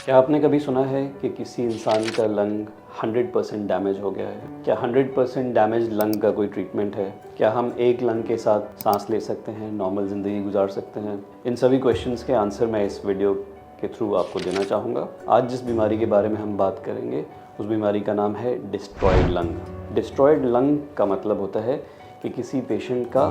क्या आपने कभी सुना है कि किसी इंसान का लंग 100% डैमेज हो गया है? क्या 100% डैमेज लंग का कोई ट्रीटमेंट है? क्या हम एक लंग के साथ सांस ले सकते हैं, नॉर्मल ज़िंदगी गुजार सकते हैं? इन सभी क्वेश्चंस के आंसर मैं इस वीडियो के थ्रू आपको देना चाहूँगा। आज जिस बीमारी के बारे में हम बात करेंगे उस बीमारी का नाम है डिस्ट्रॉयड लंग। डिस्ट्रॉयड लंग का मतलब होता है कि किसी पेशेंट का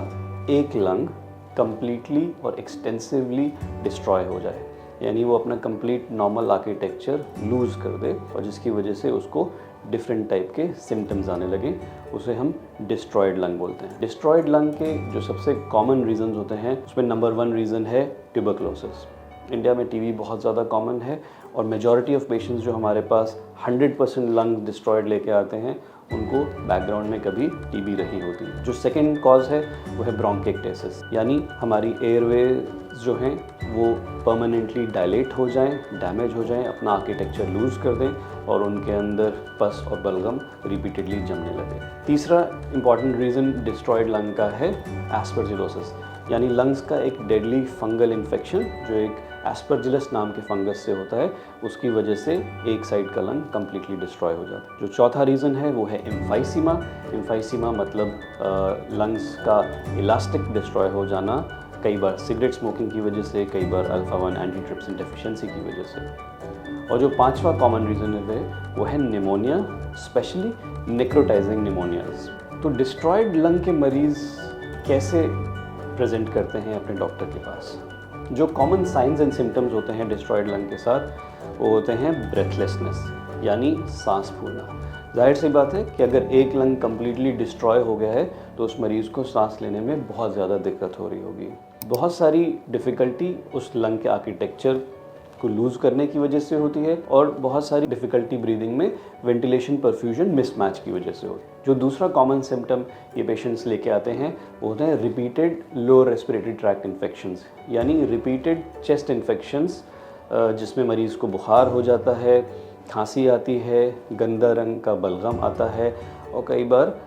एक लंग कम्प्लीटली और एक्सटेंसिवली डिस्ट्रॉय हो जाए, यानी वो अपना कंप्लीट नॉर्मल आर्किटेक्चर लूज़ कर दे और जिसकी वजह से उसको डिफरेंट टाइप के सिम्टम्स आने लगे, उसे हम डिस्ट्रॉयड लंग बोलते हैं। डिस्ट्रॉयड लंग के जो सबसे कॉमन रीजंस होते हैं उसमें नंबर 1 रीज़न है ट्यूबरक्लोसिस। इंडिया में टीबी बहुत ज़्यादा कॉमन है और मेजॉरिटी ऑफ पेशेंट्स जो हमारे पास 100% लंग डिस्ट्रॉयड लेके आते हैं उनको बैकग्राउंड में कभी टीबी रही होती है। जो सेकेंड कॉज है वो है ब्रोंकाइटिस, यानी हमारी एयरवेज जो हैं वो परमानेंटली डायलेट हो जाएं, डैमेज हो जाएं, अपना आर्किटेक्चर लूज़ कर दें और उनके अंदर पस और बलगम रिपीटेडली जमने लगे। तीसरा इंपॉर्टेंट रीज़न डिस्ट्रॉयड लंग का है एस्परजिलोसिस, यानी लंग्स का एक डेडली फंगल इन्फेक्शन जो एक एस्परजिलस नाम के फंगस से होता है, उसकी वजह से एक साइड का लंग कम्प्लीटली डिस्ट्रॉय हो जाता है। जो चौथा रीज़न है वो है एम्फाइसीमा। एम्फाइसीमा मतलब लंग्स का इलास्टिक डिस्ट्रॉय हो जाना, कई बार सिगरेट स्मोकिंग की वजह से, कई बार अल्फा-1 एंटीट्रिप्सिन डेफिशिएंसी की वजह से। और जो पांचवा कॉमन रीज़न है वो है निमोनिया, स्पेशली नेक्रोटाइजिंग निमोनियाज। तो डिस्ट्रॉयड लंग के मरीज़ कैसे प्रेजेंट करते हैं अपने डॉक्टर के पास? जो कॉमन साइंस एंड सिम्टम्स होते हैं डिस्ट्रॉयड लंग के साथ वो होते हैं ब्रेथलेसनेस, यानी सांस फूलना। जाहिर सी बात है कि अगर एक लंग कम्प्लीटली डिस्ट्रॉय हो गया है तो उस मरीज़ को सांस लेने में बहुत ज़्यादा दिक्कत हो रही होगी। बहुत सारी डिफ़िकल्टी उस लंग के आर्किटेक्चर को लूज़ करने की वजह से होती है और बहुत सारी डिफ़िकल्टी ब्रीदिंग में वेंटिलेशन परफ्यूजन मिसमैच की वजह से होती है। जो दूसरा कॉमन सिम्टम ये पेशेंट्स लेके आते हैं वो होता है repeated lower respiratory tract infections, यानी रिपीटेड चेस्ट इन्फेक्शंस जिसमें मरीज़ को बुखार हो जाता है, खांसी आती है, गंदा रंग का बलगम आता है और कई बार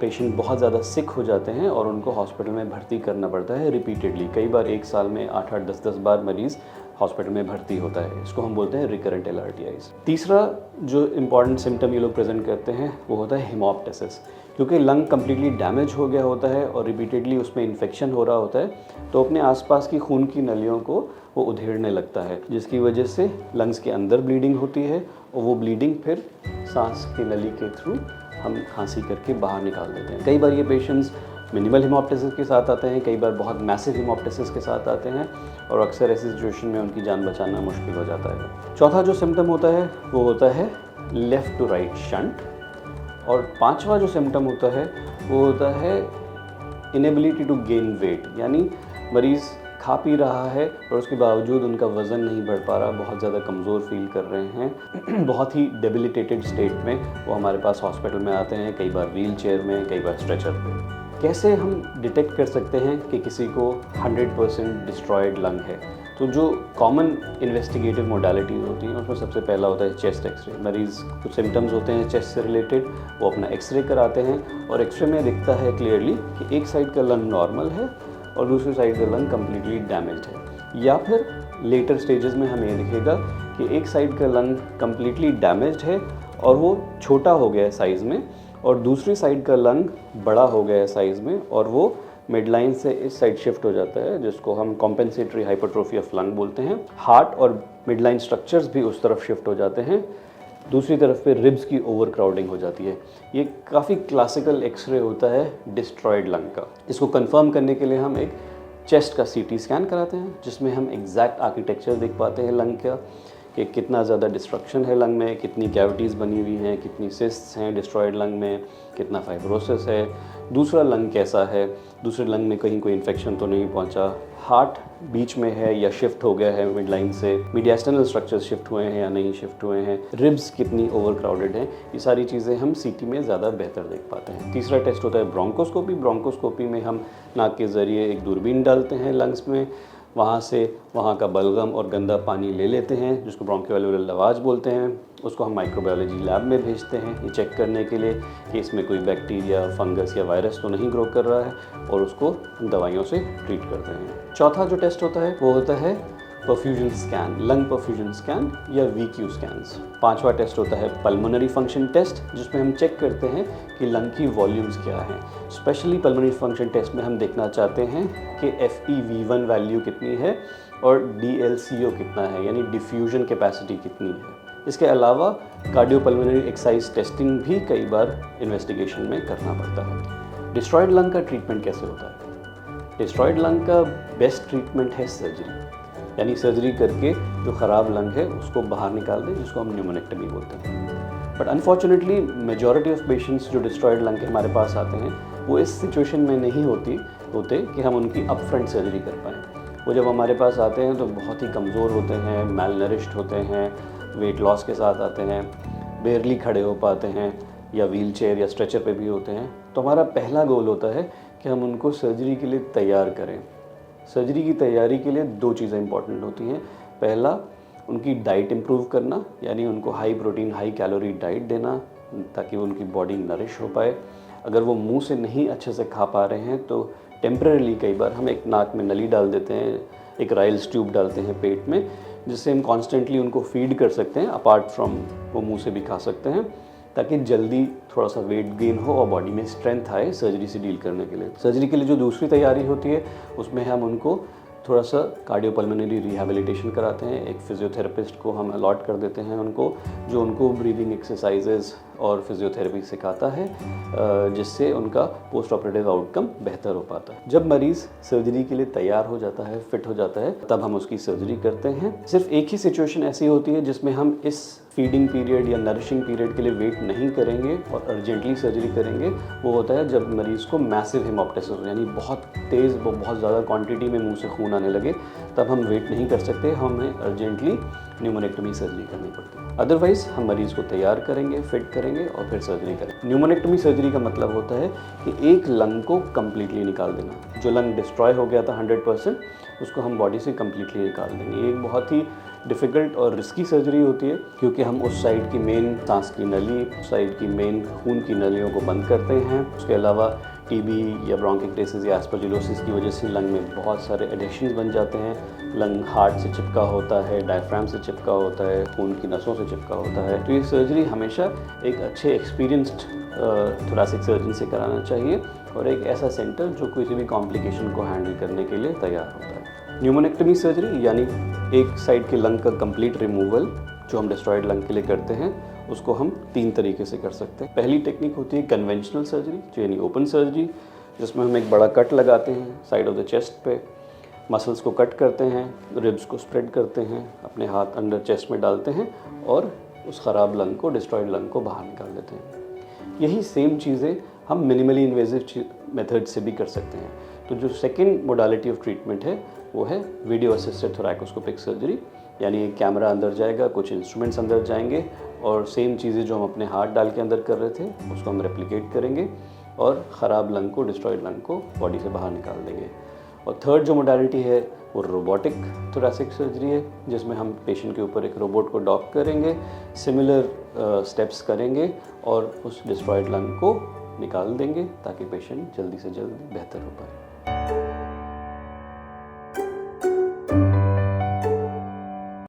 पेशेंट बहुत ज़्यादा सिक हो जाते हैं और उनको हॉस्पिटल में भर्ती करना पड़ता है रिपीटेडली। कई बार एक साल में 8-8, 10-10 बार मरीज़ हॉस्पिटल में भर्ती होता है। इसको हम बोलते हैं रिकरेंट LRTIs। तीसरा जो इम्पॉर्टेंट सिम्टम ये लोग प्रेजेंट करते हैं वो होता है हेमोप्टिसिस। क्योंकि लंग कम्प्लीटली डैमेज हो गया होता है और रिपीटेडली उसमें इन्फेक्शन हो रहा होता है तो अपने आसपास की खून की नलियों को वो उधेड़ने लगता है, जिसकी वजह से लंग्स के अंदर ब्लीडिंग होती है और वो ब्लीडिंग फिर सांस की नली के थ्रू हम खांसी करके बाहर निकाल देते हैं। कई बार ये पेशेंट्स मिनिमल हेमोप्टिसिस के साथ आते हैं, कई बार बहुत मैसिव हेमोप्टिसिस के साथ आते हैं और अक्सर ऐसी सिचुएशन में उनकी जान बचाना मुश्किल हो जाता है। चौथा जो सिम्टम होता है वो होता है लेफ़्ट टू राइट शंट और पांचवा जो सिम्टम होता है वो होता है इनेबिलिटी टू गेन वेट, यानी मरीज़ खा पी रहा है और उसके बावजूद उनका वज़न नहीं बढ़ पा रहा, बहुत ज़्यादा कमज़ोर फील कर रहे हैं बहुत ही डेबिलिटेटेड स्टेट में वो हमारे पास हॉस्पिटल में आते हैं, कई बार व्हील चेयर में, कई बार स्ट्रेचर पे। कैसे हम डिटेक्ट कर सकते हैं कि किसी को 100% डिस्ट्रॉयड लंग है? तो जो कॉमन इन्वेस्टिगेटिव मोडालिटीज़ होती हैं उसमें सबसे पहला होता है चेस्ट एक्सरे। मरीज़ कुछ सिम्टम्स होते हैं चेस्ट से रिलेटेड, वो अपना एक्सरे कराते हैं और एक्सरे में दिखता है क्लियरली कि एक साइड का लंग नॉर्मल है और दूसरी साइड का लंग कम्प्लीटली डैमेज्ड है। या फिर लेटर स्टेजेस में हमें दिखेगा कि एक साइड का लंग कम्प्लीटली डैमेज्ड है और वो छोटा हो गया है साइज़ में और दूसरी साइड का लंग बड़ा हो गया है साइज़ में और वो मिडलाइन से इस साइड शिफ्ट हो जाता है, जिसको हम कॉम्पेंसेटरी हाइपरट्रोफी ऑफ लंग बोलते हैं। हार्ट और मिडलाइन स्ट्रक्चर्स भी उस तरफ शिफ्ट हो जाते हैं, दूसरी तरफ पे रिब्स की ओवर क्राउडिंग हो जाती है। ये काफ़ी क्लासिकल एक्सरे होता है डिस्ट्रॉयड लंग का। इसको कंफर्म करने के लिए हम एक चेस्ट का CT स्कैन कराते हैं जिसमें हम एग्जैक्ट आर्किटेक्चर देख पाते हैं लंग का, कि कितना ज़्यादा डिस्ट्रक्शन है लंग में, कितनी कैविटीज़ बनी हुई हैं, कितनी सिस्ट्स हैं डिस्ट्रॉयड लंग में, कितना फाइब्रोसिस है, दूसरा लंग कैसा है, दूसरे लंग में कहीं कोई इन्फेक्शन तो नहीं पहुंचा, हार्ट बीच में है या शिफ्ट हो गया है मिडलाइन से, मीडियास्टनल स्ट्रक्चर्स शिफ्ट हुए हैं या नहीं शिफ्ट हुए हैं, रिब्स कितनी ओवर क्राउडेड हैं, ये सारी चीज़ें हम CT में ज़्यादा बेहतर देख पाते हैं। तीसरा टेस्ट होता है ब्रोंकोस्कोपी। ब्रोंकोस्कोपी में हम नाक के ज़रिए एक दूरबीन डालते हैं लंग्स में, वहाँ से वहाँ का बलगम और गंदा पानी ले लेते हैं जिसको ब्रोंकियोअल्वेओलर लवाज बोलते हैं, उसको हम माइक्रोबायोलॉजी लैब में भेजते हैं ये चेक करने के लिए कि इसमें कोई बैक्टीरिया, फंगस या वायरस तो नहीं ग्रो कर रहा है और उसको दवाइयों से ट्रीट करते हैं। चौथा जो टेस्ट होता है वो होता है perfusion scan, lung perfusion scan या VQ स्कैन्स। पांचवा टेस्ट होता है पल्मोनरी फंक्शन टेस्ट, जिसमें हम चेक करते हैं कि लंग की वॉल्यूम्स क्या हैं। स्पेशली पल्मोनरी फंक्शन टेस्ट में हम देखना चाहते हैं कि FeV1 वैल्यू कितनी है और DLCO कितना है, यानी डिफ्यूजन कैपेसिटी कितनी है। इसके अलावा कार्डियोपल्मोनरी एक्सरसाइज टेस्टिंग भी कई बार इन्वेस्टिगेशन में करना पड़ता है। डिस्ट्रॉयड लंग का ट्रीटमेंट कैसे होता है? डिस्ट्रॉयड लंग का बेस्ट ट्रीटमेंट है सर्जरी, यानी सर्जरी करके जो ख़राब लंग है उसको बाहर निकाल दें, जिसको हम न्यूमोनेक्टमी बोलते हैं। But unfortunately majority of patients जो डिस्ट्रॉयड लंग के हमारे पास आते हैं वो इस सिचुएशन में नहीं होते कि हम उनकी अप फ्रंट सर्जरी कर पाएँ। वो जब हमारे पास आते हैं तो बहुत ही कमज़ोर होते हैं, मैल नरिश्ड होते हैं, वेट लॉस के साथ आते हैं, बेयरली खड़े हो पाते हैं या व्हील चेयर या स्ट्रेचर पे भी होते हैं। तो हमारा पहला गोल होता है कि हम उनको सर्जरी के लिए तैयार करें। सर्जरी की तैयारी के लिए दो चीज़ें इंपॉर्टेंट होती हैं। पहला, उनकी डाइट इम्प्रूव करना, यानी उनको high protein high calorie diet देना ताकि उनकी बॉडी नरिश हो पाए। अगर वो मुंह से नहीं अच्छे से खा पा रहे हैं तो टेम्परेली कई बार हम एक नाक में नली डाल देते हैं, एक राइल्स ट्यूब डालते हैं पेट में, जिससे हम कॉन्स्टेंटली उनको फीड कर सकते हैं, अपार्ट फ्रॉम वो मुंह से भी खा सकते हैं, ताकि जल्दी थोड़ा सा वेट गेन हो और बॉडी में स्ट्रेंथ आए सर्जरी से डील करने के लिए। सर्जरी के लिए जो दूसरी तैयारी होती है उसमें हम उनको थोड़ा सा कार्डियोपल्मोनरी रिहैबिलिटेशन कराते हैं। एक फिजियोथेरेपिस्ट को हम अलॉट कर देते हैं उनको, जो उनको ब्रीदिंग एक्सरसाइजेज और फिजियोथेरेपी सिखाता है, जिससे उनका पोस्ट ऑपरेटिव आउटकम बेहतर हो पाता है। जब मरीज़ सर्जरी के लिए तैयार हो जाता है, फिट हो जाता है, तब हम उसकी सर्जरी करते हैं। सिर्फ एक ही सिचुएशन ऐसी होती है जिसमें हम इस फीडिंग पीरियड या नरिशिंग पीरियड के लिए वेट नहीं करेंगे और अर्जेंटली सर्जरी करेंगे। वो होता है जब मरीज़ को मैसिव हेमोप्टाइसिस हो, यानी बहुत तेज़, बहुत ज़्यादा क्वांटिटी में मुंह से खून आने लगे, तब हम वेट नहीं कर सकते, हमें अर्जेंटली न्यूमोनेक्टमी सर्जरी करनी पड़ती है। अदरवाइज़ हम मरीज़ को तैयार करेंगे, फिट करेंगे और फिर सर्जरी करेंगे। न्यूमोनेक्टमी सर्जरी का मतलब होता है कि एक लंग को कम्प्लीटली निकाल देना। जो लंग डिस्ट्रॉय हो गया था 100%, उसको हम बॉडी से कम्प्लीटली निकाल देंगे। ये एक बहुत ही डिफ़िकल्ट और रिस्की सर्जरी होती है, क्योंकि हम उस साइड की मेन सांस की नली, उस साइड की मेन खून की नलियों को बंद करते हैं। उसके अलावा टीबी या ब्रोंकिक्टेसिस या एस्परजिलोसिस की वजह से लंग में बहुत सारे एडिशंस बन जाते हैं। लंग हार्ट से चिपका होता है, डायफ्राम से चिपका होता है, खून की नसों से चिपका होता है। तो ये सर्जरी हमेशा एक अच्छे एक्सपीरियंस्ड थोरेसिक सर्जन से कराना चाहिए, और एक ऐसा सेंटर जो किसी भी कॉम्प्लिकेशन को हैंडल करने के लिए तैयार होता है। न्यूमोनेक्टमी सर्जरी यानी एक साइड के लंग का कंप्लीट रिमूवल जो हम डिस्ट्रॉयड लंग के लिए करते हैं, उसको हम 3 तरीके से कर सकते हैं। पहली टेक्निक होती है कन्वेंशनल सर्जरी, यानी ओपन सर्जरी, जिसमें हम एक बड़ा कट लगाते हैं साइड ऑफ द चेस्ट पे, मसल्स को कट करते हैं, रिब्स को स्प्रेड करते हैं, अपने हाथ अंडर चेस्ट में डालते हैं और उस ख़राब लंग को, डिस्ट्रॉयड लंग को बाहर निकाल देते हैं। यही सेम चीज़ें हम मिनिमली इन्वेजिव मेथड से भी कर सकते हैं। तो जो सेकेंड मोडालिटी ऑफ ट्रीटमेंट है वो है वीडियो असिस्टेड थोरैकोस्कोपिक सर्जरी, यानी एक कैमरा अंदर जाएगा, कुछ इंस्ट्रूमेंट्स अंदर जाएंगे और सेम चीज़ें जो हम अपने हाथ डाल के अंदर कर रहे थे उसको हम रेप्लिकेट करेंगे और ख़राब लंग को, डिस्ट्रॉयड लंग को बॉडी से बाहर निकाल देंगे। और थर्ड जो मोडालिटी है वो रोबोटिक थोरैसिक सर्जरी है, जिसमें हम पेशेंट के ऊपर एक रोबोट को डॉक करेंगे, सिमिलर स्टेप्स करेंगे और उस डिस्ट्रॉयड लंग को निकाल देंगे ताकि पेशेंट जल्दी से जल्दी बेहतर हो पाए।